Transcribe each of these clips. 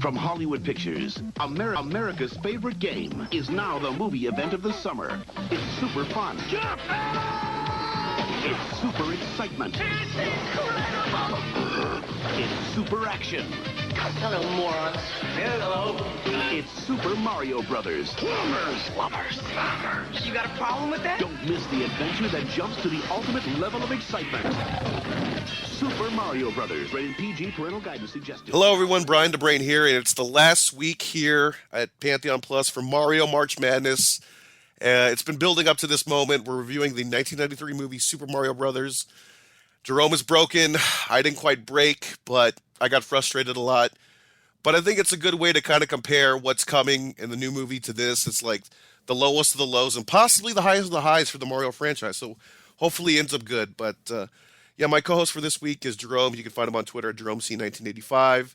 From Hollywood Pictures, America's favorite game is now the movie event of the summer. It's super fun. It's super excitement. It's incredible! It's super action. Hello, morons. Hello. It's Super Mario Brothers. Plumbers. You got a problem with that? Don't miss the adventure that jumps to the ultimate level of excitement. Super Mario Brothers. Rated PG. Parental guidance suggested. Hello, everyone. Brian DeBrain here, and it's the last week here at Pantheon Plus for Mario March Madness. It's been building up to this moment. We're reviewing the 1993 movie Super Mario Brothers. Jerome is broken. I didn't quite break, but I got frustrated a lot. But I think it's a good way to kind of compare what's coming in the new movie to this. It's like the lowest of the lows and possibly the highest of the highs for the Mario franchise. So hopefully it ends up good. But yeah, my co-host for this week is Jerome. You can find him on Twitter at JeromeC1985.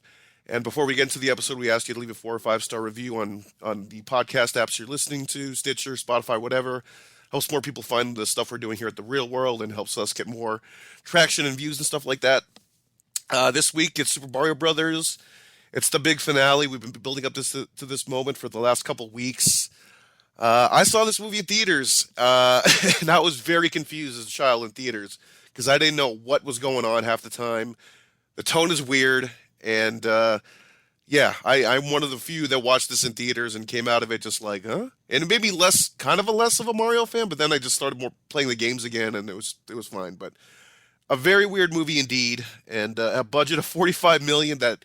And before we get into the episode, we asked you to leave a 4 or 5 star review on the podcast apps you're listening to, Stitcher, Spotify, whatever. Helps more people find the stuff we're doing here at The Real World and helps us get more traction and views and stuff like that. This week, it's Super Mario Brothers. It's the big finale. We've been building up to this moment for the last couple weeks. I saw this movie in theaters, and I was very confused as a child in theaters because I didn't know what was going on half the time. The tone is weird, and yeah, I'm one of the few that watched this in theaters and came out of it just like, huh? And it made me less of a Mario fan, but then I just started more playing the games again, and it was fine. But a very weird movie indeed, and a budget of $45 million that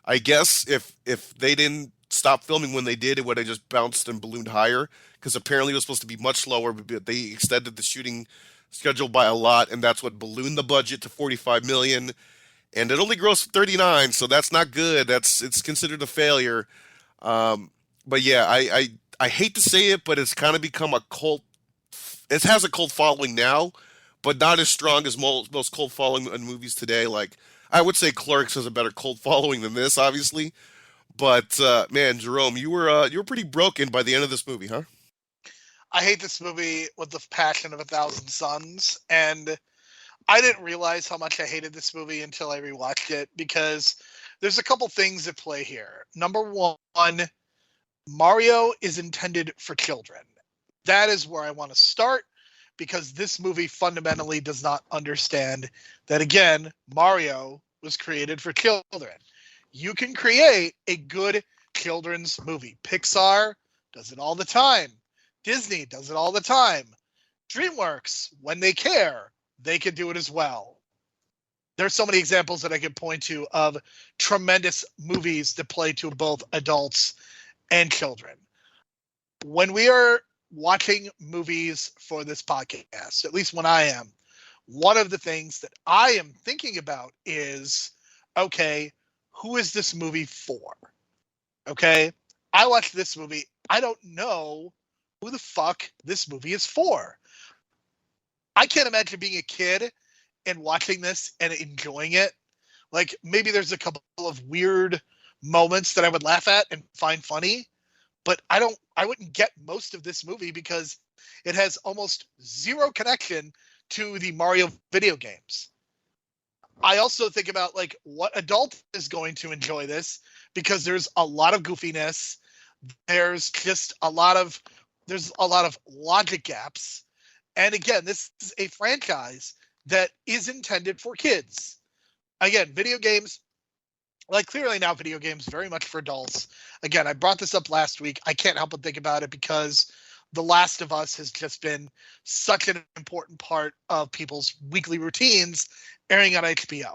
I guess if they didn't stop filming when they did, it would have just bounced and ballooned higher, because apparently it was supposed to be much lower, but they extended the shooting schedule by a lot, and that's what ballooned the budget to $45 million. And it only grossed 39, so that's not good. It's considered a failure. But yeah, I hate to say it, but it's kind of become a cult. It has a cult following now, but not as strong as most cult following in movies today. Like, I would say Clerks has a better cult following than this, obviously. But man, Jerome, you were pretty broken by the end of this movie, huh? I hate this movie with the passion of 1,000 suns, and I didn't realize how much I hated this movie until I rewatched it, because there's a couple things at play here. Number one, Mario is intended for children. That is where I want to start, because this movie fundamentally does not understand that, again, Mario was created for children. You can create a good children's movie. Pixar does it all the time. Disney does it all the time. DreamWorks, when they care, they can do it as well. There's so many examples that I could point to of tremendous movies that play to both adults and children. When we are watching movies for this podcast, at least when I am, one of the things that I am thinking about is, okay, who is this movie for? Okay, I watched this movie. I don't know who the fuck this movie is for. I can't imagine being a kid and watching this and enjoying it. Like, maybe there's a couple of weird moments that I would laugh at and find funny, but I wouldn't get most of this movie because it has almost zero connection to the Mario video games. I also think about, like, what adult is going to enjoy this, because there's a lot of goofiness. There's a lot of logic gaps. And again, this is a franchise that is intended for kids. Again, video games, like, clearly now video games very much for adults. Again, I brought this up last week. I can't help but think about it because The Last of Us has just been such an important part of people's weekly routines airing on HBO.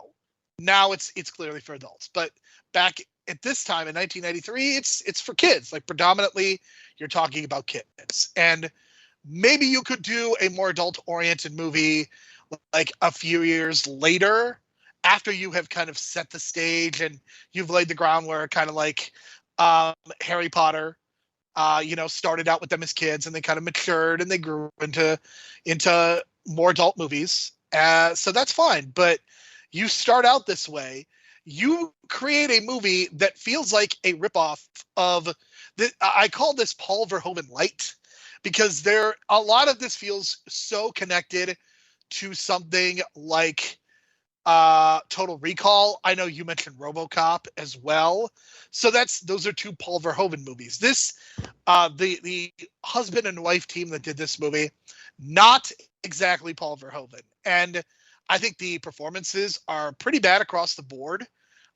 Now it's clearly for adults. But back at this time in 1993, it's for kids. Like, predominantly you're talking about kids. And maybe you could do a more adult-oriented movie like a few years later, after you have kind of set the stage and you've laid the groundwork, kind of like Harry Potter, started out with them as kids and they kind of matured and they grew into more adult movies. So that's fine. But you start out this way, you create a movie that feels like a ripoff of I call this Paul Verhoeven light, because a lot of this feels so connected to something like Total Recall. I know you mentioned RoboCop as well. So those are two Paul Verhoeven movies. This, the husband and wife team that did this movie, not exactly Paul Verhoeven. And I think the performances are pretty bad across the board.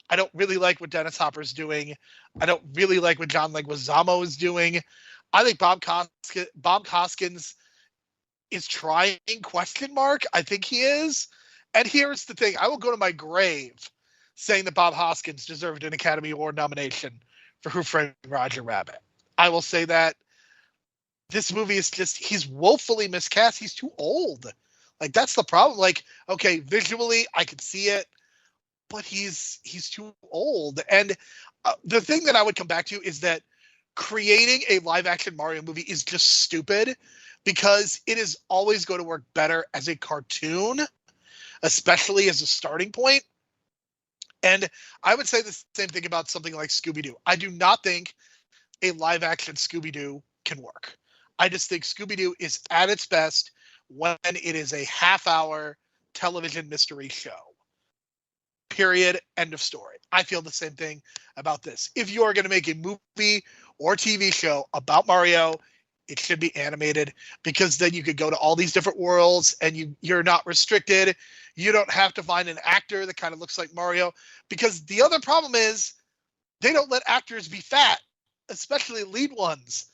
I don't really like what Dennis Hopper's doing. I don't really like what John Leguizamo is doing. I think Bob Hoskins is trying, ? I think he is. And here's the thing. I will go to my grave saying that Bob Hoskins deserved an Academy Award nomination for Who Framed Roger Rabbit. I will say that this movie is just, he's woefully miscast. He's too old. Like, that's the problem. Like, okay, visually, I could see it, but he's too old. And the thing that I would come back to is that creating a live-action Mario movie is just stupid, because it is always going to work better as a cartoon, especially as a starting point. And I would say the same thing about something like Scooby-Doo. I do not think a live-action Scooby-Doo can work. I just think Scooby-Doo is at its best when it is a half-hour television mystery show. Period. End of story. I feel the same thing about this. If you are going to make a movie or TV show about Mario, it should be animated, because then you could go to all these different worlds and you're not restricted. You don't have to find an actor that kind of looks like Mario, because the other problem is they don't let actors be fat, especially lead ones.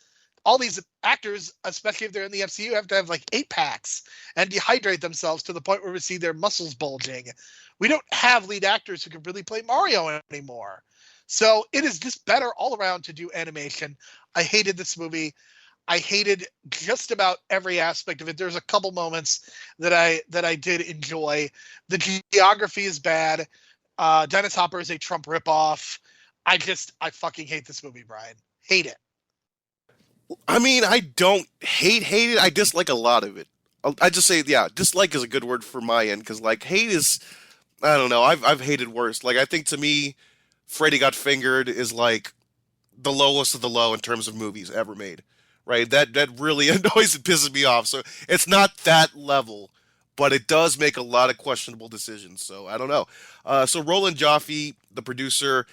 All these actors, especially if they're in the MCU, have to have like 8-packs and dehydrate themselves to the point where we see their muscles bulging. We don't have lead actors who can really play Mario anymore. So it is just better all around to do animation. I hated this movie. I hated just about every aspect of it. There's a couple moments that I did enjoy. The geography is bad. Dennis Hopper is a Trump ripoff. I fucking hate this movie, Brian. Hate it. I mean, I don't hate it. I dislike a lot of it. I just say, yeah, dislike is a good word for my end, because like hate is, I don't know. I've hated worse. Like, I think to me, Freddy Got Fingered is like the lowest of the low in terms of movies ever made. Right? That really annoys and pisses me off. So it's not that level, but it does make a lot of questionable decisions. So I don't know. So Roland Joffe, the producer,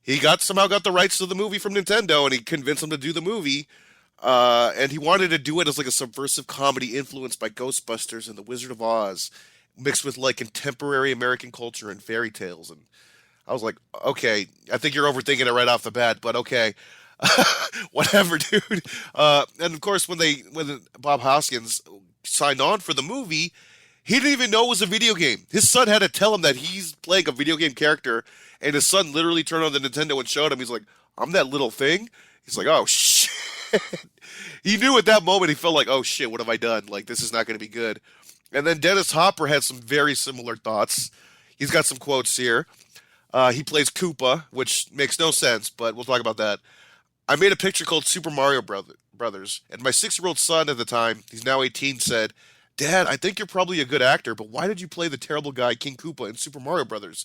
he somehow got the rights to the movie from Nintendo, and he convinced them to do the movie. And he wanted to do it as like a subversive comedy influenced by Ghostbusters and The Wizard of Oz, mixed with like contemporary American culture and fairy tales. And I was like, okay, I think you're overthinking it right off the bat, but okay. Whatever, dude. And of course, when Bob Hoskins signed on for the movie, he didn't even know it was a video game. His son had to tell him that he's playing a video game character, and his son literally turned on the Nintendo and showed him. He's like, "I'm that little thing." He's like, "Oh shit." He knew at that moment, he felt like, "Oh shit, what have I done? Like, this is not going to be good." And then Dennis Hopper had some very similar thoughts. He's got some quotes here. He plays Koopa, which makes no sense, but we'll talk about that. I made a picture called Super Mario Brothers, and my 6-year-old son at the time, he's now 18, said, "Dad, I think you're probably a good actor, but why did you play the terrible guy King Koopa in Super Mario Brothers?"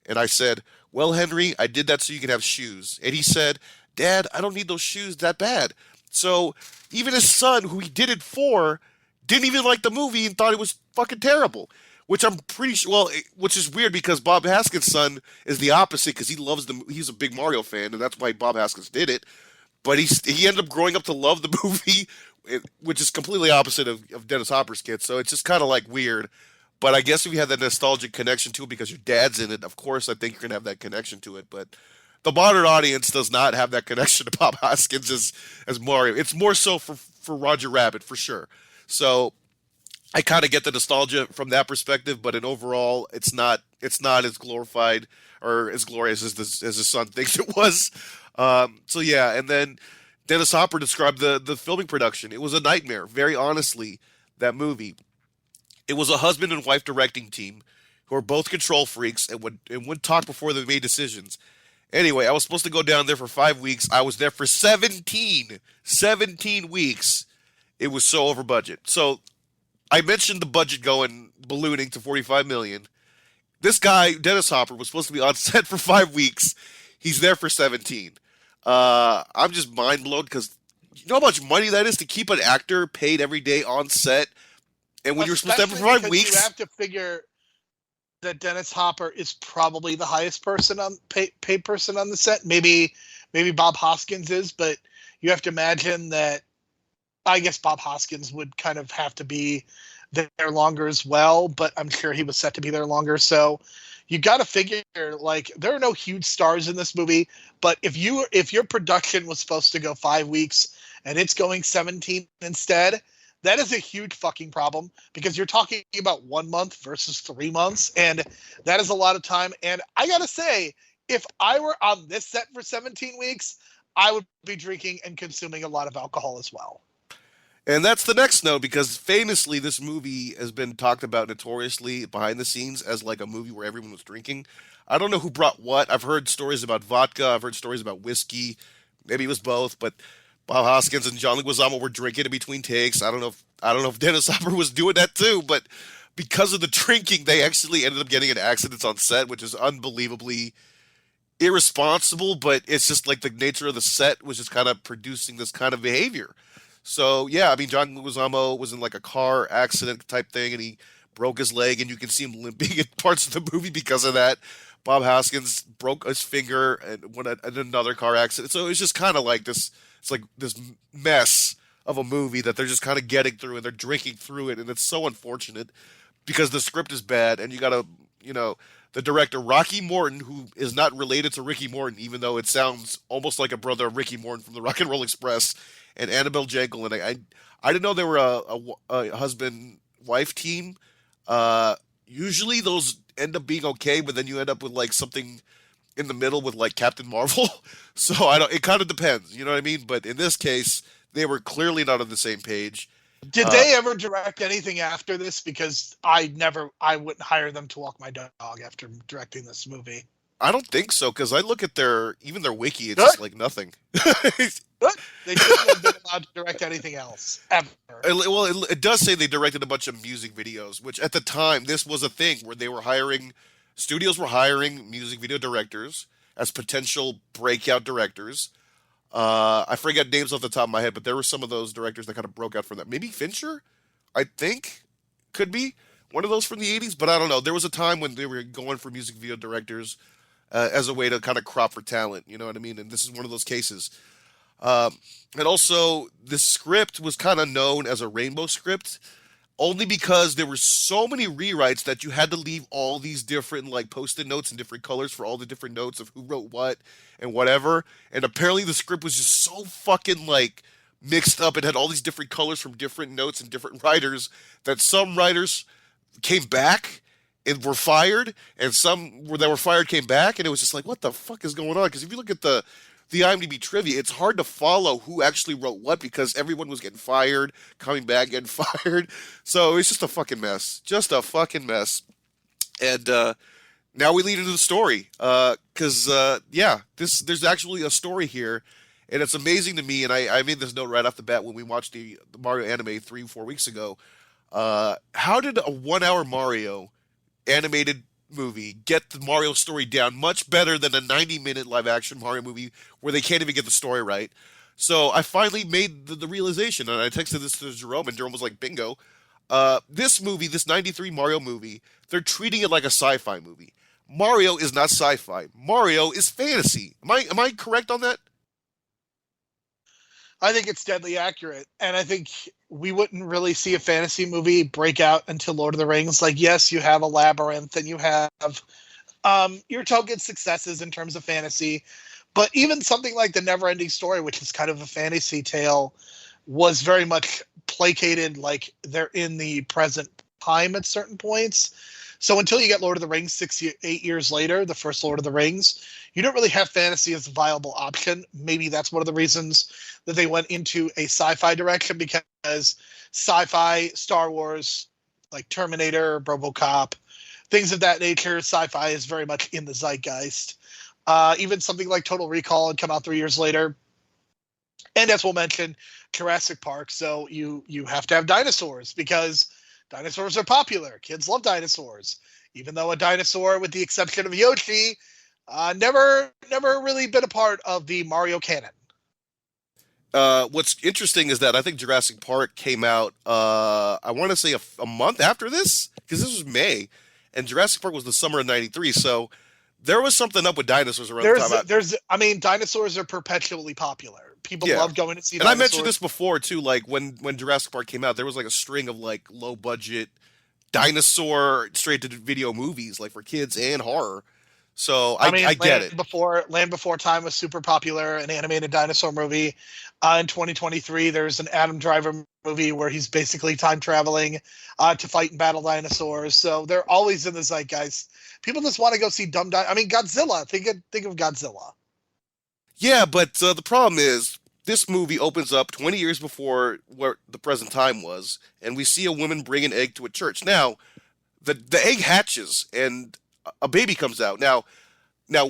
And I said, "Well, Henry, I did that so you can have shoes." And he said, "Dad, I don't need those shoes that bad." So even his son, who he did it for, didn't even like the movie and thought it was fucking terrible. Which I'm pretty sure, well, which is weird because Bob Haskins' son is the opposite, because he's a big Mario fan, and that's why Bob Haskins did it. But he ended up growing up to love the movie, which is completely opposite of Dennis Hopper's kid. So it's just kind of like weird. But I guess if you have that nostalgic connection to it because your dad's in it, of course I think you're going to have that connection to it. But the modern audience does not have that connection to Bob Hoskins as Mario. It's more so for Roger Rabbit, for sure. So I kind of get the nostalgia from that perspective, but in overall, it's not as glorified or as glorious as his son thinks it was. So yeah, and then Dennis Hopper described the filming production. It was a nightmare, very honestly, that movie. It was a husband and wife directing team who are both control freaks and would talk before they made decisions. Anyway, I was supposed to go down there for 5 weeks. I was there for 17 weeks. It was so over budget. So I mentioned the budget ballooning to $45 million. This guy, Dennis Hopper, was supposed to be on set for 5 weeks. He's there for 17. I'm just mind blown because you know how much money that is to keep an actor paid every day on set, and when you're supposed to have it for 5 weeks, you have to figure that Dennis Hopper is probably the highest person on paid person on the set. Maybe Bob Hoskins is, but you have to imagine that. I guess Bob Hoskins would kind of have to be there longer as well, but I'm sure he was set to be there longer. So you got to figure, like, there are no huge stars in this movie, but if your production was supposed to go 5 weeks and it's going 17 instead, that is a huge fucking problem, because you're talking about 1 month versus 3 months, and that is a lot of time. And I gotta say, if I were on this set for 17 weeks, I would be drinking and consuming a lot of alcohol as well. And that's the next note, because famously this movie has been talked about notoriously behind the scenes as like a movie where everyone was drinking. I don't know who brought what. I've heard stories about vodka. I've heard stories about whiskey. Maybe it was both, but Bob Hoskins and John Leguizamo were drinking in between takes. I don't know if Dennis Hopper was doing that too, but because of the drinking, they actually ended up getting in accidents on set, which is unbelievably irresponsible. But it's just like the nature of the set was just kind of producing this kind of behavior. So yeah, I mean, John Leguizamo was in like a car accident type thing, and he broke his leg, and you can see him limping in parts of the movie because of that. Bob Hoskins broke his finger and went in another car accident. So it's just kind of like this. It's like this mess of a movie that they're just kind of getting through, and they're drinking through it, and it's so unfortunate because the script is bad, and you got to, the director Rocky Morton, who is not related to Ricky Morton, even though it sounds almost like a brother of Ricky Morton from the Rock and Roll Express, and Annabelle Jankel, and I didn't know they were a husband-wife team. Usually those end up being okay, but then you end up with like something in the middle with like Captain Marvel. So it kind of depends, you know what I mean? But in this case, they were clearly not on the same page. Did they ever direct anything after this? Because I wouldn't hire them to walk my dog after directing this movie. I don't think so, because I look at even their wiki, it's Good. just like nothing. Good. They shouldn't have been allowed to direct anything else, ever. It does say they directed a bunch of music videos, which at the time, this was a thing where studios were hiring music video directors as potential breakout directors. I forget names off the top of my head, but there were some of those directors that kind of broke out from that. Maybe Fincher, I think, could be one of those from the 80s, but I don't know. There was a time when they were going for music video directors as a way to kind of crop for talent, you know what I mean? And this is one of those cases. And also, the script was kind of known as a rainbow script, only because there were so many rewrites that you had to leave all these different like post-it notes and different colors for all the different notes of who wrote what and whatever. And apparently the script was just so fucking like mixed up. It had all these different colors from different notes and different writers that some writers came back and were fired, and some that were fired came back, and it was just like, what the fuck is going on? Because if you look at the IMDb trivia, it's hard to follow who actually wrote what, because everyone was getting fired, coming back, getting fired. So it's just a fucking mess. Just a fucking mess. And now we lead into the story. Because, there's actually a story here. And it's amazing to me, and I made this note right off the bat when we watched the Mario anime 3-4 weeks ago. How did a 1 hour Mario animated movie get the Mario story down much better than a 90-minute live-action Mario movie where they can't even get the story right? So I finally made the realization, and I texted this to Jerome, and Jerome was like, bingo. This movie, this 93 Mario movie, they're treating it like a sci-fi movie. Mario is not sci-fi. Mario is fantasy. Am I correct on that? I think it's deadly accurate. And I think we wouldn't really see a fantasy movie break out until Lord of the Rings. Like, yes, you have a Labyrinth and you have your token successes in terms of fantasy. But even something like The Neverending Story, which is kind of a fantasy tale, was very much placated, like they're in the present time at certain points. So until you get Lord of the Rings 8 years later, the first Lord of the Rings, you don't really have fantasy as a viable option. Maybe that's one of the reasons that they went into a sci-fi direction, because sci-fi, Star Wars, like Terminator, RoboCop, things of that nature, sci-fi is very much in the zeitgeist. Even something like Total Recall had come out 3 years later. And as we'll mention, Jurassic Park. So you have to have dinosaurs because dinosaurs are popular. Kids love dinosaurs. Even though a dinosaur, with the exception of Yoshi, never really been a part of the Mario canon. What's interesting is that I think Jurassic Park came out, I want to say a month after this, because this was May. and Jurassic Park was the summer of '93. So there was something up with dinosaurs around the time. I mean, dinosaurs are perpetually popular. People Yeah. love going to see And I dinosaurs. mentioned this before too. Like when Jurassic Park came out, there was like a string of like low budget dinosaur straight to video movies, like for kids and horror. So I get it. Land Before Time was super popular, an animated dinosaur movie. In 2023, there's an Adam Driver movie where he's basically time traveling to fight and battle dinosaurs. So they're always in the zeitgeist. People just want to go see dumb I mean, Godzilla. Think of Godzilla. Yeah, but the problem is this movie opens up 20 years before what the present time was, and we see a woman bring an egg to a church. Now, the egg hatches and a baby comes out. Now,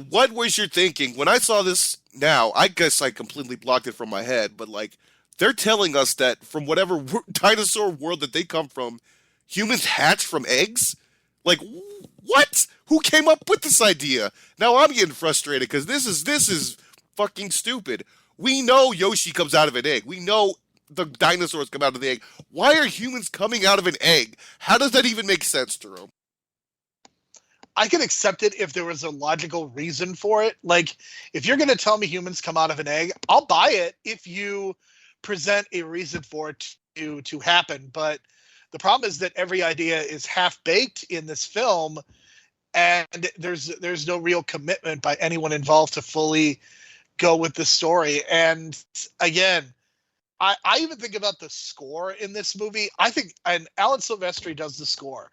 what was your thinking when I saw this? Now, I guess I completely blocked it from my head, but like they're telling us that from whatever dinosaur world that they come from, humans hatch from eggs. Like what? Who came up with this idea? Now I'm getting frustrated because this is fucking stupid. We know Yoshi comes out of an egg. We know the dinosaurs come out of the egg. Why are humans coming out of an egg? How does that even make sense, Jerome? I could accept it if there was a logical reason for it. Like, if you're going to tell me humans come out of an egg, I'll buy it if you present a reason for it to happen. But the problem is that every idea is half-baked in this film, and there's no real commitment by anyone involved to fully go with the story. And again, I even think about the score in this movie. I think, and Alan Silvestri does the score.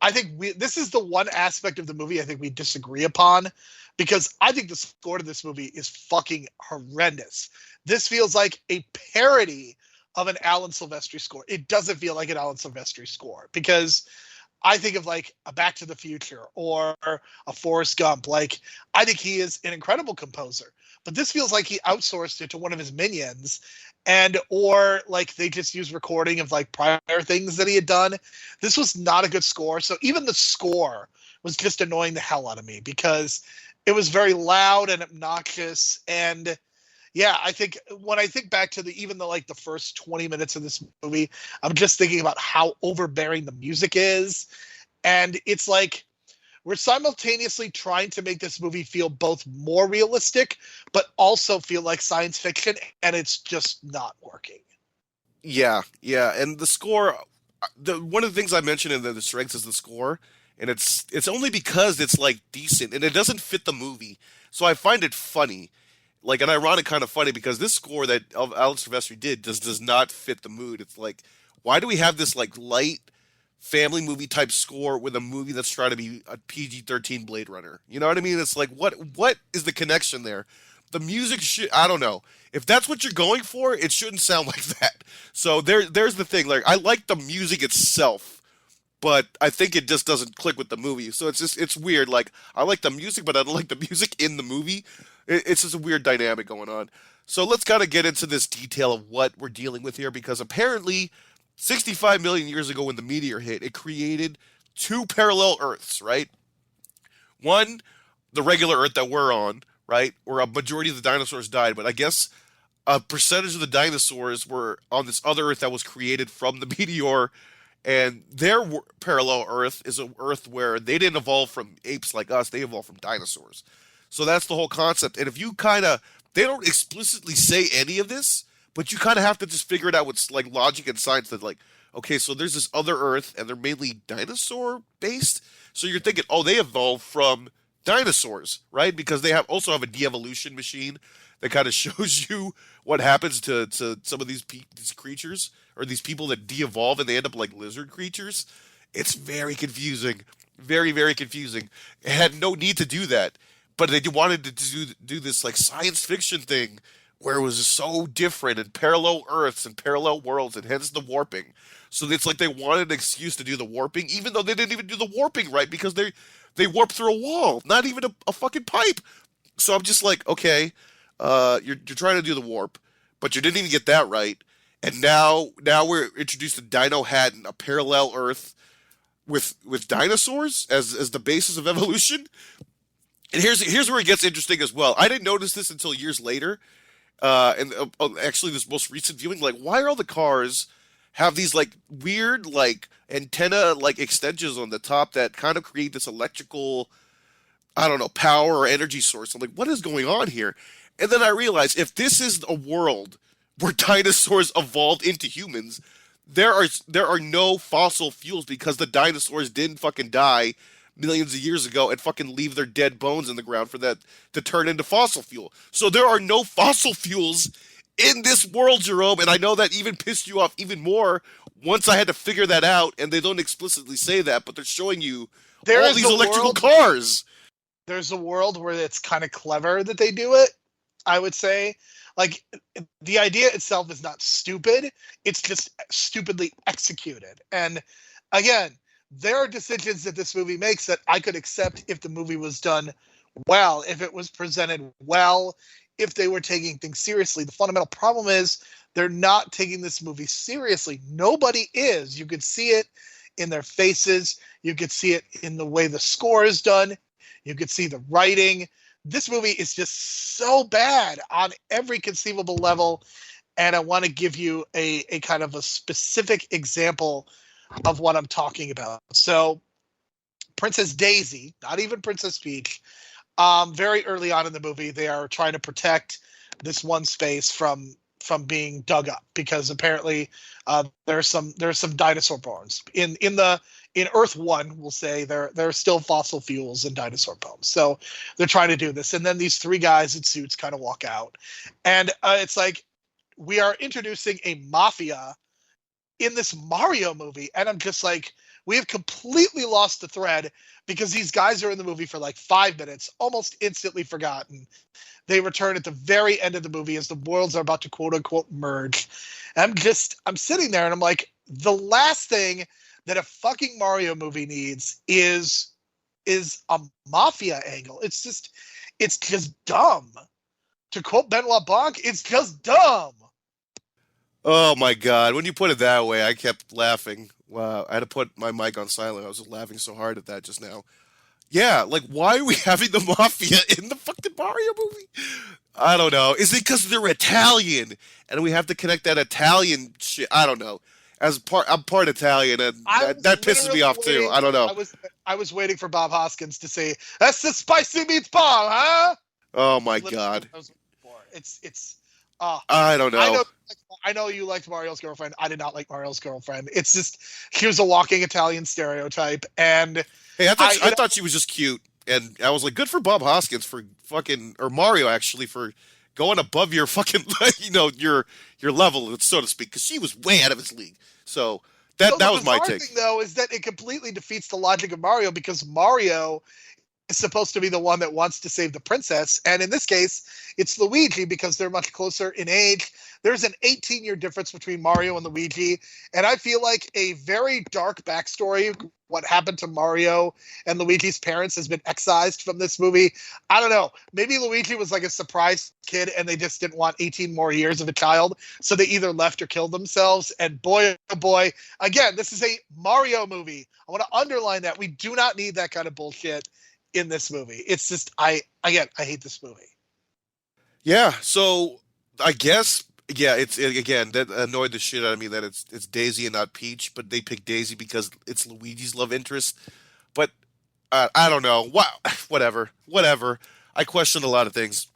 I think this is the one aspect of the movie I think we disagree upon, because I think the score to this movie is fucking horrendous. This feels like a parody of an Alan Silvestri score. It doesn't feel like an Alan Silvestri score, because I think of like a Back to the Future or a Forrest Gump. Like, I think he is an incredible composer, but this feels like he outsourced it to one of his minions, or like they just used recording of like prior things that he had done. This was not a good score. So even the score was just annoying the hell out of me because it was very loud and obnoxious. And yeah, I think when I think back to the first 20 minutes of this movie, I'm just thinking about how overbearing the music is. And it's like, we're simultaneously trying to make this movie feel both more realistic, but also feel like science fiction, and it's just not working. Yeah, and the score. One of the things I mentioned in the strengths is the score, and it's only because it's like decent and it doesn't fit the movie. So I find it funny, like an ironic kind of funny, because this score that Alan Silvestri did does not fit the mood. It's like, why do we have this like light family movie type score with a movie that's trying to be a PG-13 Blade Runner? You know what I mean? It's like, what is the connection there? The music should, I don't know. If that's what you're going for, it shouldn't sound like that. So there's the thing. Like, I like the music itself, but I think it just doesn't click with the movie. So it's weird. Like, I like the music, but I don't like the music in the movie. It's just a weird dynamic going on. So let's kind of get into this detail of what we're dealing with here, because apparently 65 million years ago when the meteor hit, it created two parallel Earths, right? One, the regular Earth that we're on, right, where a majority of the dinosaurs died, but I guess a percentage of the dinosaurs were on this other Earth that was created from the meteor, and their parallel Earth is an Earth where they didn't evolve from apes like us, they evolved from dinosaurs. So that's the whole concept. And if you they don't explicitly say any of this, but you kind of have to just figure it out with like logic and science that like, okay, so there's this other Earth and they're mainly dinosaur based. So you're thinking, oh, they evolved from dinosaurs, right? Because they also have a de-evolution machine that kind of shows you what happens to some of these creatures, or these people that de-evolve and they end up like lizard creatures. It's very confusing. Very, very confusing. It had no need to do that. But they wanted to do this like science fiction thing where it was so different and parallel Earths and parallel worlds, and hence the warping. So it's like they wanted an excuse to do the warping, even though they didn't even do the warping right, because they warped through a wall, not even a fucking pipe. So I'm just like, okay, you're trying to do the warp, but you didn't even get that right. And now we're introduced to Dino Hatton, a parallel Earth with dinosaurs as the basis of evolution. And here's where it gets interesting as well. I didn't notice this until years later, and actually this most recent viewing. Like, why are all the cars have these like weird like antenna like extensions on the top that kind of create this electrical, I don't know, power or energy source. I'm like, what is going on here? And then I realized if this is a world where dinosaurs evolved into humans, there are no fossil fuels because the dinosaurs didn't fucking die millions of years ago and fucking leave their dead bones in the ground for that to turn into fossil fuel. So there are no fossil fuels in this world, Jerome, and I know that even pissed you off even more once I had to figure that out, and they don't explicitly say that, but they're showing you There all is these a electrical world. cars. There's a world where it's kind of clever that they do it. I would say, like, the idea itself is not stupid. It's just stupidly executed. And again, there are decisions that this movie makes that I could accept if the movie was done well, if it was presented well, if they were taking things seriously. The fundamental problem is they're not taking this movie seriously. Nobody is. You could see it in their faces. You could see it in the way the score is done. You could see the writing. This movie is just so bad on every conceivable level. And I want to give you a kind of a specific example of what I'm talking about. So Princess Daisy, not even Princess Peach, very early on in the movie, they are trying to protect this one space from being dug up because apparently there's some dinosaur bones in Earth 1. We'll say there are still fossil fuels and dinosaur bones, so they're trying to do this. And then these three guys in suits kind of walk out, and it's like we are introducing a mafia in this Mario movie, and I'm just like, we have completely lost the thread because these guys are in the movie for like 5 minutes, almost instantly forgotten. They return at the very end of the movie as the worlds are about to quote unquote merge. And I'm sitting there and I'm like, the last thing that a fucking Mario movie needs is a mafia angle. It's just dumb. To quote Benoit Blanc, it's just dumb. Oh my god, when you put it that way, I kept laughing. Wow, I had to put my mic on silent. I was just laughing so hard at that just now. Yeah, like why are we having the mafia in the fucking Mario movie? I don't know. Is it because they're Italian and we have to connect that Italian shit? I don't know. I'm part Italian, and that pisses me off too. I don't know. I was waiting for Bob Hoskins to say, "That's the spicy meatball, huh?" Oh my god. It's I don't know. I know you liked Mario's Girlfriend. I did not like Mario's Girlfriend. It's just she was a walking Italian stereotype, and Hey, I thought she was just cute, and I was like, good for Bob Hoskins for fucking, or Mario actually, for going above your fucking, your level, so to speak, because she was way out of his league. So that was my take. The thing, though, is that it completely defeats the logic of Mario because Mario is supposed to be the one that wants to save the princess, and in this case, it's Luigi because they're much closer in age. There's an 18-year difference between Mario and Luigi, and I feel like a very dark backstory, what happened to Mario and Luigi's parents, has been excised from this movie. I don't know. Maybe Luigi was like a surprise kid and they just didn't want 18 more years of a child, so they either left or killed themselves. And boy, oh boy, again, this is a Mario movie. I want to underline that. We do not need that kind of bullshit in this movie. It's just, I hate this movie. Yeah, so I guess, yeah, again, that annoyed the shit out of me that it's Daisy and not Peach, but they picked Daisy because it's Luigi's love interest. But I don't know. Wow, whatever. I question a lot of things.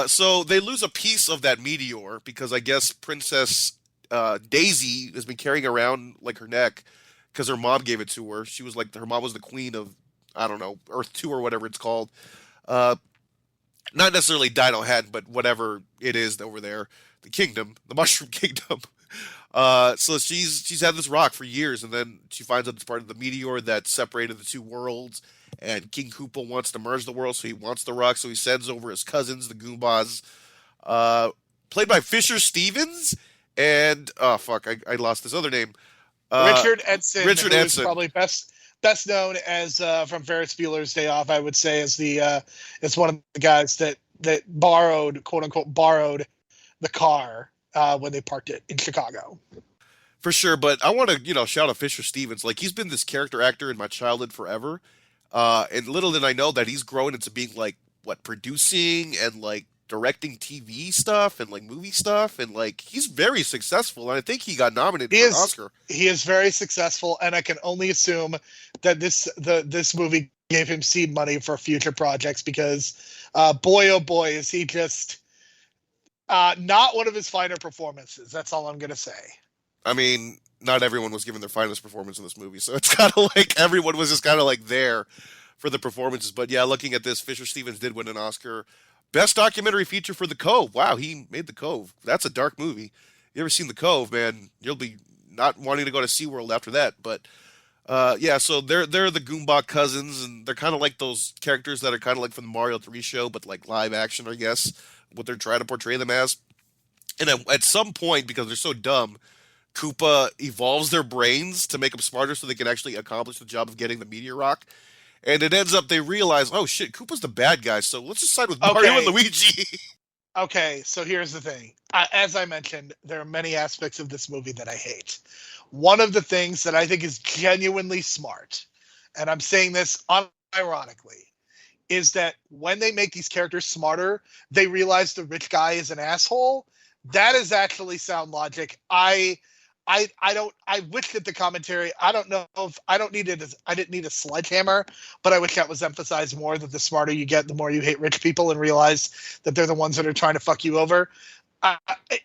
So they lose a piece of that meteor because I guess Princess Daisy has been carrying around like her neck because her mom gave it to her. She was like, her mom was the queen of, I don't know, Earth 2 or whatever it's called. Not necessarily Dino Head, but whatever it is over there, the kingdom, the Mushroom Kingdom. So she's had this rock for years, and then she finds out it's part of the meteor that separated the two worlds. And King Koopa wants to merge the world, so he wants the rock. So he sends over his cousins, the Goombas, played by Fisher Stevens, and oh fuck, I lost his other name. Richard Edson. Richard Edson, probably best known as from Ferris Bueller's Day Off, I would say, as as one of the guys that borrowed, quote unquote, borrowed the car when they parked it in Chicago. For sure, but I want to shout out Fisher Stevens. Like, he's been this character actor in my childhood forever, and little did I know that he's grown into being like producing and like directing TV stuff and like movie stuff, and like he's very successful. And I think he got nominated He for an is Oscar. he is very successful, and I can only assume that this movie gave him seed money for future projects because, boy oh boy, is he just not one of his finer performances. That's all I'm gonna say. I mean, not everyone was given their finest performance in this movie, so it's kind of like everyone was just kind of like there for the performances. But yeah, looking at this, Fisher Stevens did win an Oscar. Best documentary feature for The Cove. Wow, he made The Cove. That's a dark movie. You ever seen The Cove, man? You'll be not wanting to go to SeaWorld after that. But yeah, so they're the Goombah cousins, and they're kind of like those characters that are kind of like from the Mario 3 show, but like live action, I guess, what they're trying to portray them as. And at some point, because they're so dumb, Koopa evolves their brains to make them smarter so they can actually accomplish the job of getting the meteor rock. And it ends up they realize, oh shit, Koopa's the bad guy, so let's just side with Mario and Luigi. Okay, so here's the thing. As I mentioned, there are many aspects of this movie that I hate. One of the things that I think is genuinely smart, and I'm saying this unironically, is that when they make these characters smarter, they realize the rich guy is an asshole. That is actually sound logic. I wish that the commentary, I don't know if I didn't need a sledgehammer, but I wish that was emphasized more, that the smarter you get, the more you hate rich people and realize that they're the ones that are trying to fuck you over.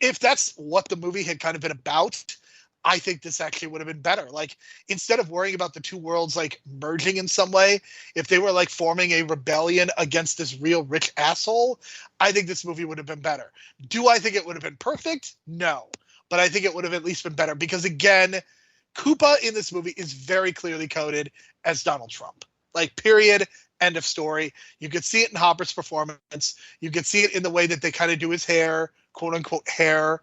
If that's what the movie had kind of been about, I think this actually would have been better. Like, instead of worrying about the two worlds like merging in some way, if they were like forming a rebellion against this real rich asshole, I think this movie would have been better. Do I think it would have been perfect? No. But I think it would have at least been better because, again, Koopa in this movie is very clearly coded as Donald Trump. Like, period, end of story. You could see it in Hopper's performance. You could see it in the way that they kind of do his hair, quote-unquote hair.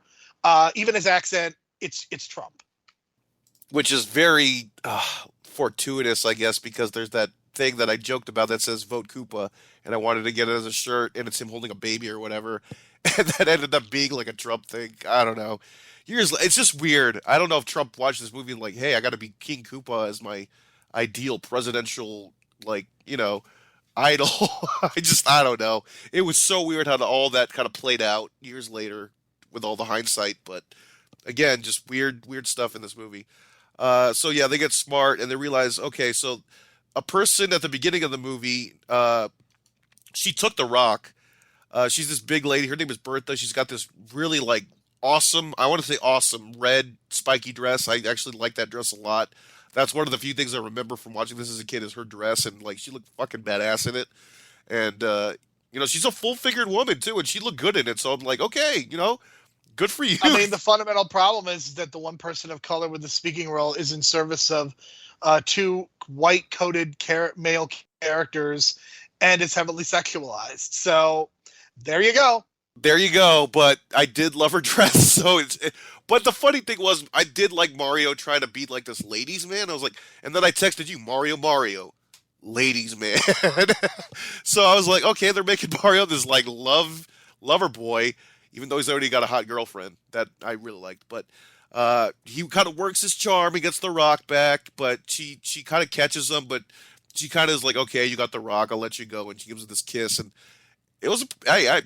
Even his accent, it's Trump. Which is very fortuitous, I guess, because there's that thing that I joked about that says "Vote Koopa," and I wanted to get it as a shirt, and it's him holding a baby or whatever, and that ended up being like a Trump thing. I don't know. It's just weird. I don't know if Trump watched this movie and like, hey, I got to be King Koopa as my ideal presidential, like, idol. I don't know. It was so weird how all that kind of played out years later with all the hindsight, but again, just weird stuff in this movie. So yeah, they get smart and they realize, okay, so a person at the beginning of the movie, she took the rock. She's this big lady. Her name is Bertha. She's got this really like awesome, I want to say awesome, red spiky dress. I actually like that dress a lot. That's one of the few things I remember from watching this as a kid is her dress, and like she looked fucking badass in it. And she's a full-figured woman too, and she looked good in it. So I'm like, okay, good for you. I mean, the fundamental problem is that the one person of color with the speaking role is in service of two white-coded male characters, and it's heavily sexualized. So there you go. There you go. But I did love her dress. But the funny thing was, I did like Mario trying to be like this ladies' man. I was like, and then I texted you, Mario, ladies' man. So I was like, okay, they're making Mario this like lover boy, even though he's already got a hot girlfriend that I really liked. But he kind of works his charm. He gets the rock back, but she kind of catches him. But she kind of is like, okay, you got the rock. I'll let you go. And she gives him this kiss. And it was, I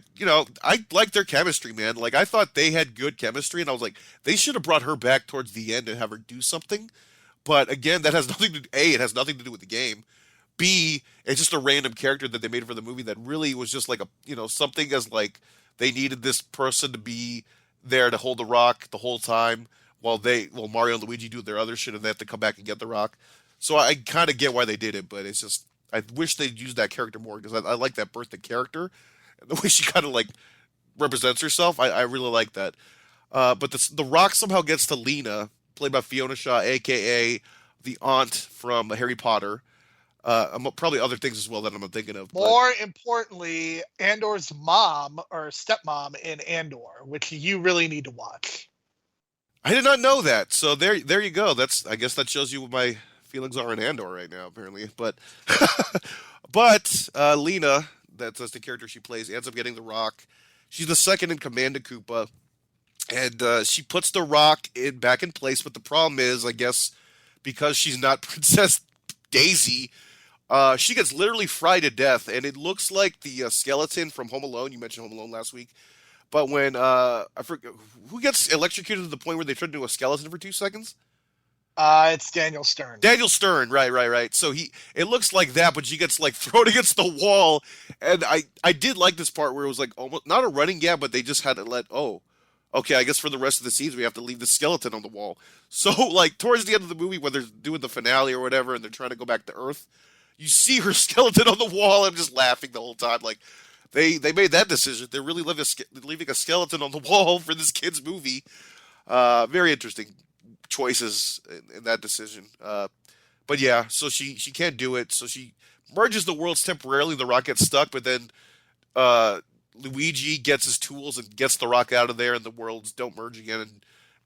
liked their chemistry, man. Like, I thought they had good chemistry. And I was like, they should have brought her back towards the end and have her do something. But again, that has nothing to do, A, it has nothing to do with the game. B, it's just a random character that they made for the movie that really was just like something as like, they needed this person to be there to hold the rock the whole time while Mario and Luigi do their other shit and they have to come back and get the rock. So I kind of get why they did it, but it's just, I wish they'd used that character more because I like that Bertha character and the way she kind of like represents herself. I really like that. But the rock somehow gets to Lena, played by Fiona Shaw, a.k.a. the aunt from Harry Potter. Probably other things as well that I'm not thinking of. More importantly, Andor's mom or stepmom in Andor, which you really need to watch. I did not know that. So there you go. I guess that shows you what my feelings are in Andor right now, apparently. But Lena, that's the character she plays, ends up getting the rock. She's the second in command to Koopa, and she puts the rock back in place. But the problem is, I guess, because she's not Princess Daisy, She gets literally fried to death, and it looks like the skeleton from Home Alone. You mentioned Home Alone last week, but when I forget who gets electrocuted to the point where they turn into a skeleton for 2 seconds. It's Daniel Stern. Daniel Stern, right. So it looks like that, but she gets like thrown against the wall, and I did like this part where it was like almost not a running gag, but they just had to okay, I guess for the rest of the scenes we have to leave the skeleton on the wall. So like towards the end of the movie when they're doing the finale or whatever, and they're trying to go back to Earth, you see her skeleton on the wall. I'm just laughing the whole time. Like they made that decision. They're really leaving a skeleton on the wall for this kid's movie. Very interesting choices in that decision. But yeah, so she can't do it. So she merges the worlds temporarily. The rock gets stuck, but then Luigi gets his tools and gets the rock out of there, and the worlds don't merge again.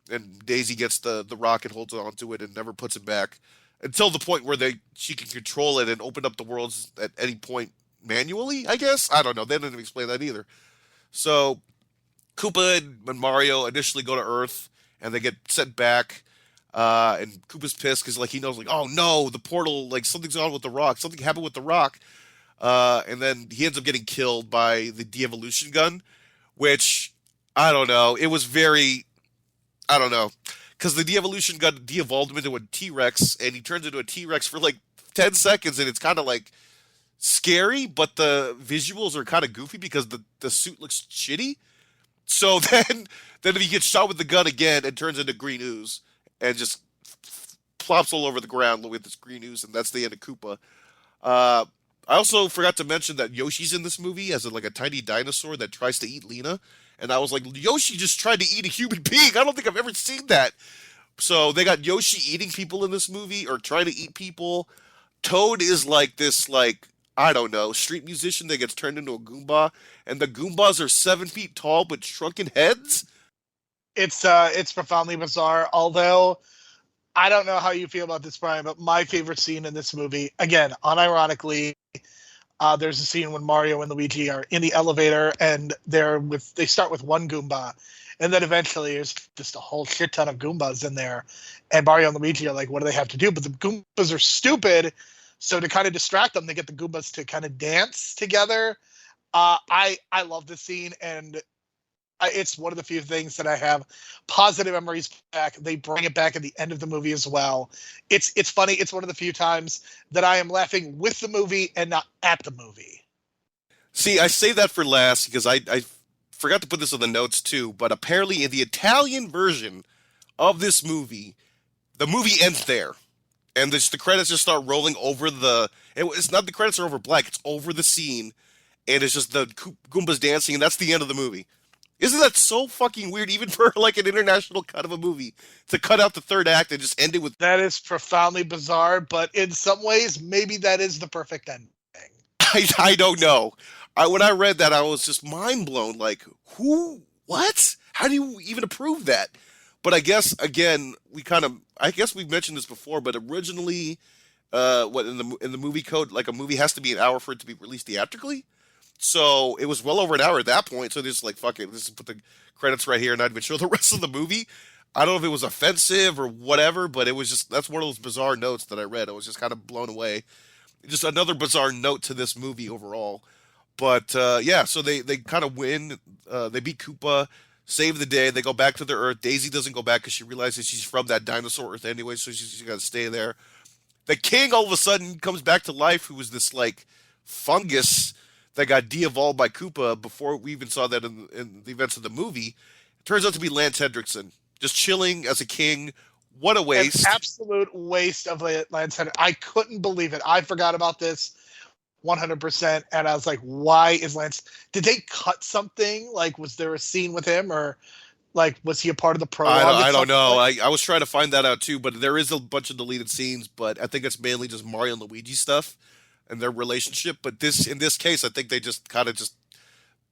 And Daisy gets the rock and holds on to it and never puts it back until the point where she can control it and open up the worlds at any point manually. I guess I don't know. They didn't explain that either. So Koopa and Mario initially go to Earth, and they get sent back. And Koopa's pissed because like he knows like, oh no, the portal, like something's on with the rock. Something happened with the rock. And then he ends up getting killed by the de-evolution gun, which I don't know. It was very, I don't know, because the de-evolution gun de-evolved him into a T-Rex, and he turns into a T-Rex for like 10 seconds, and it's kind of like scary, but the visuals are kind of goofy because the suit looks shitty. So then he gets shot with the gun again and turns into green ooze and just plops all over the ground with this green ooze, and that's the end of Koopa. I also forgot to mention that Yoshi's in this movie as like a tiny dinosaur that tries to eat Lena, and I was like, Yoshi just tried to eat a human being. I don't think I've ever seen that. So they got Yoshi eating people in this movie or trying to eat people. Toad is like this like I don't know, street musician that gets turned into a Goomba, and the Goombas are 7 feet tall with shrunken heads. It's profoundly bizarre, although I don't know how you feel about this, Brian, but my favorite scene in this movie, again, unironically, there's a scene when Mario and Luigi are in the elevator, and they start with one Goomba, and then eventually there's just a whole shit ton of Goombas in there, and Mario and Luigi are like, what do they have to do? But the Goombas are stupid, so to kind of distract them, they get the Goombas to kind of dance together. I love this scene, and it's one of the few things that I have positive memories back. They bring it back at the end of the movie as well. It's funny. It's one of the few times that I am laughing with the movie and not at the movie. See, I say that for last because I forgot to put this in the notes too, but apparently in the Italian version of this movie, the movie ends there. And the credits just start rolling over it's not the credits are over black, it's over the scene, and it's just the Goombas dancing, and that's the end of the movie. Isn't that so fucking weird, even for like an international cut of a movie, to cut out the third act and just end it with... That is profoundly bizarre, but in some ways, maybe that is the perfect ending. I don't know. When I read that, I was just mind blown. Like, what? How do you even approve that? But I guess, again, I guess we've mentioned this before, but originally, in the movie code, like a movie has to be an hour for it to be released theatrically. So it was well over an hour at that point. So they're just like, fuck it, let's just put the credits right here and not even show the rest of the movie. I don't know if it was offensive or whatever, but it was just, that's one of those bizarre notes that I read. I was just kind of blown away. Just another bizarre note to this movie overall. But yeah, so they kind of win. They beat Koopa, save the day. They go back to their Earth. Daisy doesn't go back because she realizes she's from that dinosaur Earth anyway, so she's got to stay there. The king all of a sudden comes back to life, who was this like fungus that got de-evolved by Koopa before we even saw that in the events of the movie. It turns out to be Lance Hendrickson, just chilling as a king. What a waste. An absolute waste of Lance Hendrickson. I couldn't believe it. I forgot about this 100%, and I was like, why is Lance... Did they cut something? Like, was there a scene with him, or like, was he a part of the prologue? I don't know. I was trying to find that out too, but there is a bunch of deleted scenes, but I think it's mainly just Mario and Luigi stuff and their relationship. But in this case, I think they just kind of just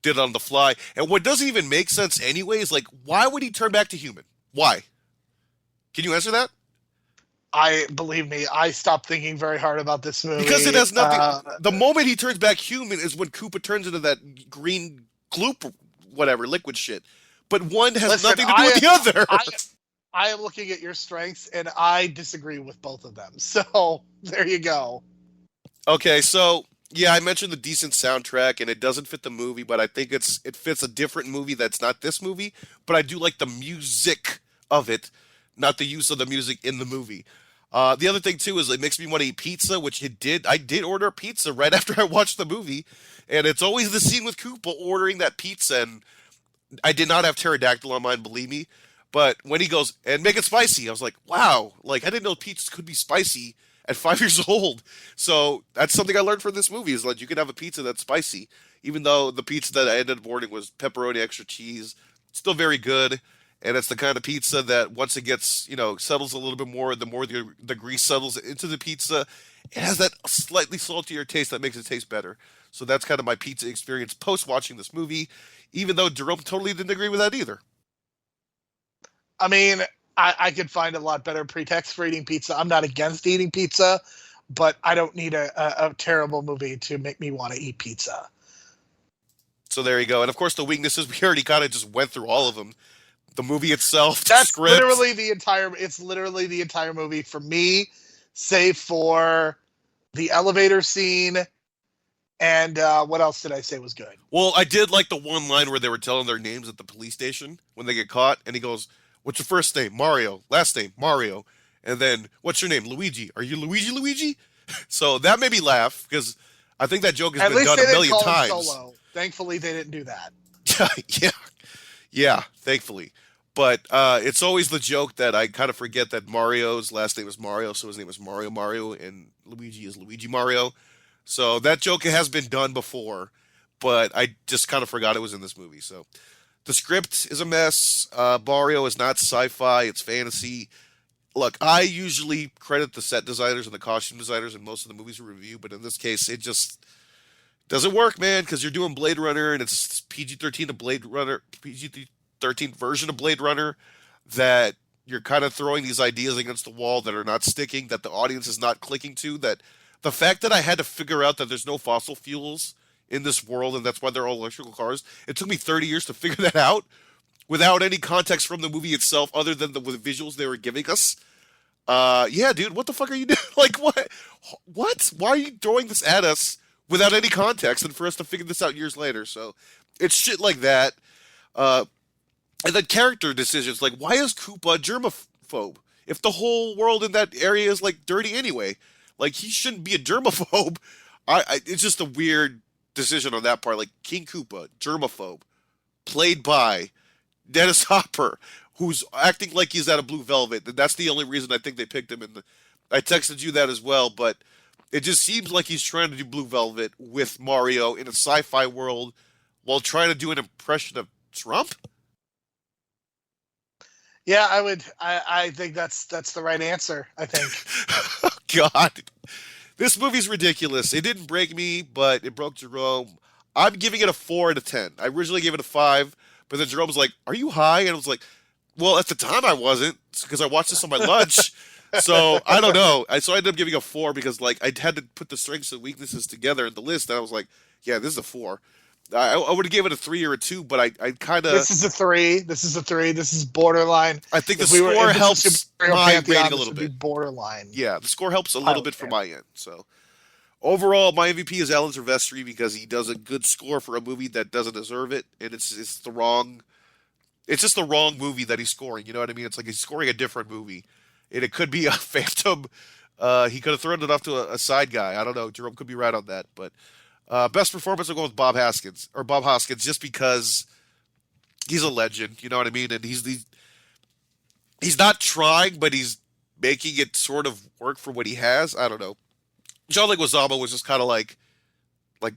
did it on the fly. And what doesn't even make sense anyway is like, why would he turn back to human? Why? Can you answer that? Believe me, I stopped thinking very hard about this movie. Because it has nothing. The moment he turns back human is when Koopa turns into that green gloop, whatever, liquid shit. But one has nothing to do with the other. I am looking at your strengths, and I disagree with both of them. So there you go. Okay, so yeah, I mentioned the decent soundtrack, and it doesn't fit the movie, but I think it fits a different movie that's not this movie. But I do like the music of it, not the use of the music in the movie. The other thing too is it makes me want to eat pizza, which it did. I did order pizza right after I watched the movie, and it's always the scene with Koopa ordering that pizza, and I did not have pterodactyl on mine, believe me. But when he goes and make it spicy, I was like, wow, like I didn't know pizzas could be spicy at 5 years old. So that's something I learned from this movie is like you can have a pizza that's spicy, even though the pizza that I ended up ordering was pepperoni extra cheese, still very good. And it's the kind of pizza that once it gets, settles a little bit more, the more the grease settles into the pizza, it has that slightly saltier taste that makes it taste better. So that's kind of my pizza experience post watching this movie, even though Jerome totally didn't agree with that either. I mean, I could find a lot better pretext for eating pizza. I'm not against eating pizza, but I don't need a terrible movie to make me want to eat pizza. So there you go. And of course, the weaknesses, we already kind of just went through all of them. The movie itself, the That's script. it's literally the entire movie for me, save for the elevator scene. And what else did I say was good? Well, I did like the one line where they were telling their names at the police station when they get caught, and he goes, "What's your first name? Mario. Last name? Mario." And then, "What's your name? Luigi. Are you Luigi?" So that made me laugh, because I think that joke has been done a million times. Solo. Thankfully, they didn't do that. Yeah, thankfully. But it's always the joke that I kind of forget that Mario's last name is Mario, so his name is Mario, and Luigi is Luigi Mario. So that joke has been done before, but I just kind of forgot it was in this movie. So the script is a mess. Mario is not sci-fi, it's fantasy. Look, I usually credit the set designers and the costume designers in most of the movies we review, but in this case, it just doesn't work, man, because you're doing Blade Runner, and it's PG-13 to Blade Runner, PG-13 version of Blade Runner, that you're kind of throwing these ideas against the wall that are not sticking, that the audience is not clicking to, that the fact that I had to figure out that there's no fossil fuels in this world, and that's why they're all electrical cars, it took me 30 years to figure that out without any context from the movie itself other than the visuals they were giving us. Yeah, dude, what the fuck are you doing? Like, what? Why are you throwing this at us without any context and for us to figure this out years later? So it's shit like that. And then character decisions, like, why is Koopa a germaphobe? If the whole world in that area is, like, dirty anyway. Like, he shouldn't be a germaphobe. It's just a weird decision on that part. Like, King Koopa, germaphobe, played by Dennis Hopper, who's acting like he's out of Blue Velvet. And that's the only reason I think they picked him. And I texted you that as well, but it just seems like he's trying to do Blue Velvet with Mario in a sci-fi world while trying to do an impression of Trump. Yeah, I think that's the right answer, I think. God. This movie's ridiculous. It didn't break me, but it broke Jerome. I'm giving it a 4 out of 10. I originally gave it a 5, but then Jerome was like, "Are you high?" And I was like, well, at the time I wasn't, because I watched this on my lunch. So I don't know. So I ended up giving a 4 because, like, I had to put the strengths and weaknesses together in the list, and I was like, yeah, this is a 4. I would have given it a 3 or a 2, but I kind of... This is a 3. This is borderline. I think the score helps my rating a little bit. Borderline. Yeah, the score helps a little bit from my end. So overall, my MVP is Alan Silvestri because he does a good score for a movie that doesn't deserve it, and it's just the wrong movie that he's scoring. You know what I mean? It's like he's scoring a different movie, and it could be a Phantom. He could have thrown it off to a side guy. I don't know. Jerome could be right on that, but. Best performance, I'll go with Bob Hoskins, just because he's a legend, you know what I mean? And he's not trying, but he's making it sort of work for what he has. I don't know. John Leguizamo was just kind of like a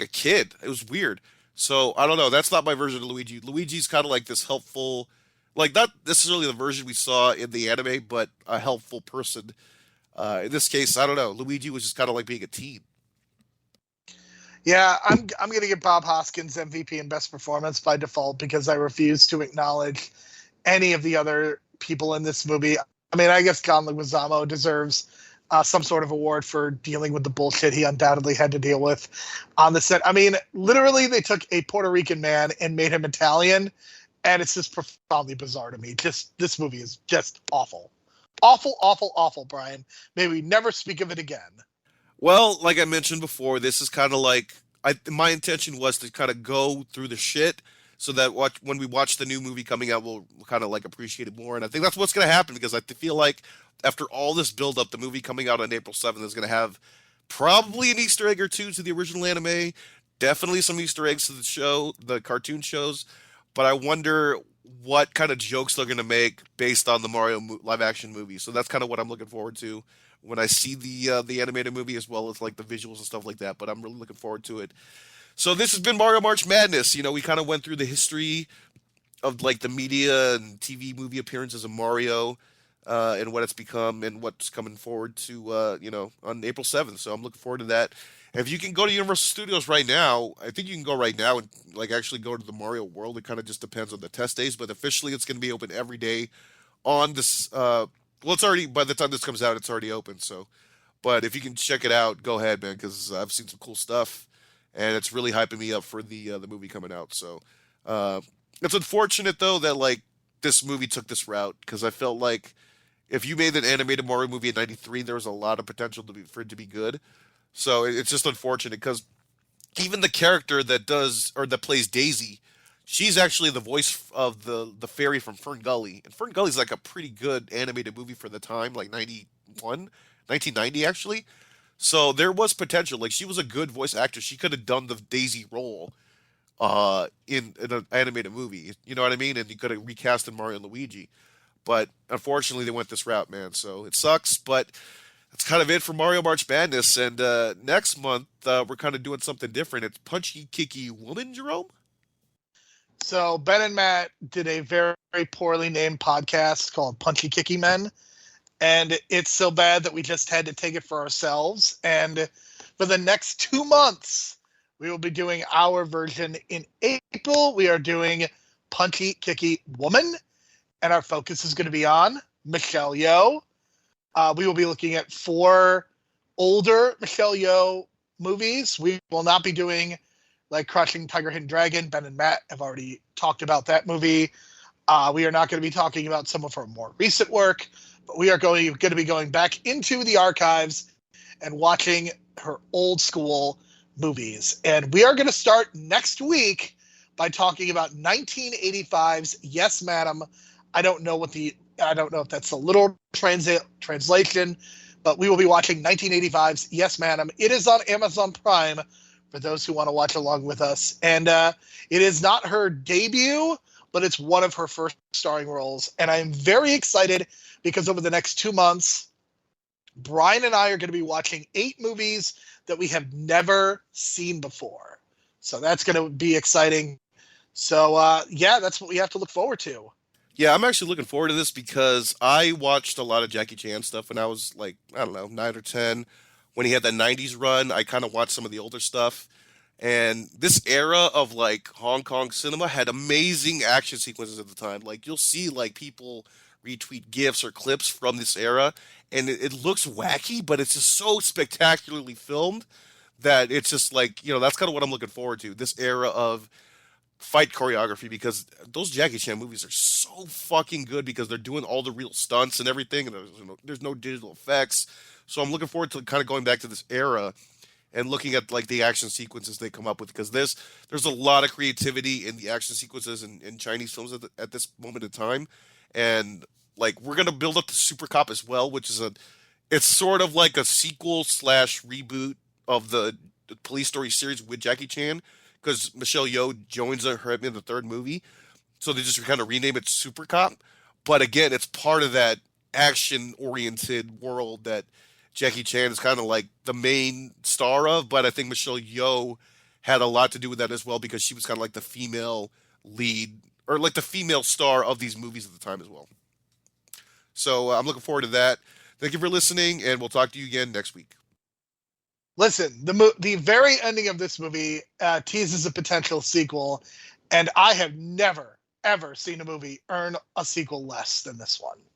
kid. It was weird. So, I don't know. That's not my version of Luigi. Luigi's kind of like this helpful, like not necessarily the version we saw in the anime, but a helpful person. In this case, I don't know. Luigi was just kind of like being a teen. Yeah, I'm going to give Bob Hoskins MVP and best performance by default because I refuse to acknowledge any of the other people in this movie. I mean, I guess John Leguizamo deserves some sort of award for dealing with the bullshit he undoubtedly had to deal with on the set. I mean, literally, they took a Puerto Rican man and made him Italian, and it's just profoundly bizarre to me. This movie is just awful. Awful, awful, awful, Brian. May we never speak of it again. Well, like I mentioned before, this is kind of like my intention was to kind of go through the shit so that when we watch the new movie coming out, we'll kind of like appreciate it more. And I think that's what's going to happen because I feel like after all this build up, the movie coming out on April 7th is going to have probably an Easter egg or two to the original anime, definitely some Easter eggs to the show, the cartoon shows. But I wonder what kind of jokes they're going to make based on the Mario live action movie. So that's kind of what I'm looking forward to when I see the animated movie as well as like the visuals and stuff like that. But I'm really looking forward to it. So this has been Mario March Madness. You know, we kind of went through the history of like the media and TV movie appearances of Mario and what it's become and what's coming forward to on April 7th. So I'm looking forward to that. And if you can go to Universal Studios right now, I think you can go right now and like actually go to the Mario World. It kind of just depends on the test days, but officially it's going to be open every day on this. Well, it's already by the time this comes out, it's already open. So, but if you can check it out, go ahead, man, because I've seen some cool stuff, and it's really hyping me up for the movie coming out. So, it's unfortunate though that like this movie took this route because I felt like if you made an animated Mario movie in '93, there was a lot of potential for it to be good. So it's just unfortunate because even the character that does or that plays Daisy, she's actually the voice of the fairy from Fern Gully, and Fern Gully's like a pretty good animated movie for the time, like 1990 actually. So there was potential. Like she was a good voice actress. She could have done the Daisy role in an animated movie. You know what I mean? And you could have recast in Mario and Luigi. But unfortunately, they went this route, man. So it sucks, but that's kind of it for Mario March Madness. And next month, we're kind of doing something different. It's Punchy Kicky Woman, Jerome? So Ben and Matt did a very, very poorly named podcast called Punchy Kicky Men. And it's so bad that we just had to take it for ourselves. And for the next 2 months, we will be doing our version. In April, we are doing Punchy Kicky Woman. And our focus is going to be on Michelle Yeoh. We will be looking at 4 older Michelle Yeoh movies. We will not be doing like Crushing Tiger, Hidden Dragon. Ben and Matt have already talked about that movie. We are not going to be talking about some of her more recent work, but we are going to be going back into the archives and watching her old school movies. And we are going to start next week by talking about 1985's Yes, Madam. I don't know if that's a literal translation, but we will be watching 1985's Yes, Madam. It is on Amazon Prime for those who want to watch along with us. And it is not her debut, but it's one of her first starring roles. And I am very excited because over the next 2 months, Brian and I are going to be watching 8 movies that we have never seen before. So that's going to be exciting. So, yeah, that's what we have to look forward to. Yeah, I'm actually looking forward to this because I watched a lot of Jackie Chan stuff when I was like, I don't know, 9 or 10. When he had that 90s run, I kind of watched some of the older stuff. And this era of like Hong Kong cinema had amazing action sequences at the time. Like you'll see like people retweet GIFs or clips from this era, and it looks wacky, but it's just so spectacularly filmed that it's just like, that's kind of what I'm looking forward to. This era of fight choreography because those Jackie Chan movies are so fucking good because they're doing all the real stunts and everything, and there's no digital effects. So I'm looking forward to kind of going back to this era and looking at like the action sequences they come up with because there's a lot of creativity in the action sequences in Chinese films at this moment in time, and like we're gonna build up the Super Cop as well, which is it's sort of like a sequel / reboot of the Police Story series with Jackie Chan. Because Michelle Yeoh joins her in the 3rd movie. So they just kind of rename it Super Cop. But again, it's part of that action-oriented world that Jackie Chan is kind of like the main star of. But I think Michelle Yeoh had a lot to do with that as well because she was kind of like the female lead or like the female star of these movies at the time as well. So I'm looking forward to that. Thank you for listening, and we'll talk to you again next week. Listen, the very ending of this movie teases a potential sequel, and I have never, ever seen a movie earn a sequel less than this one.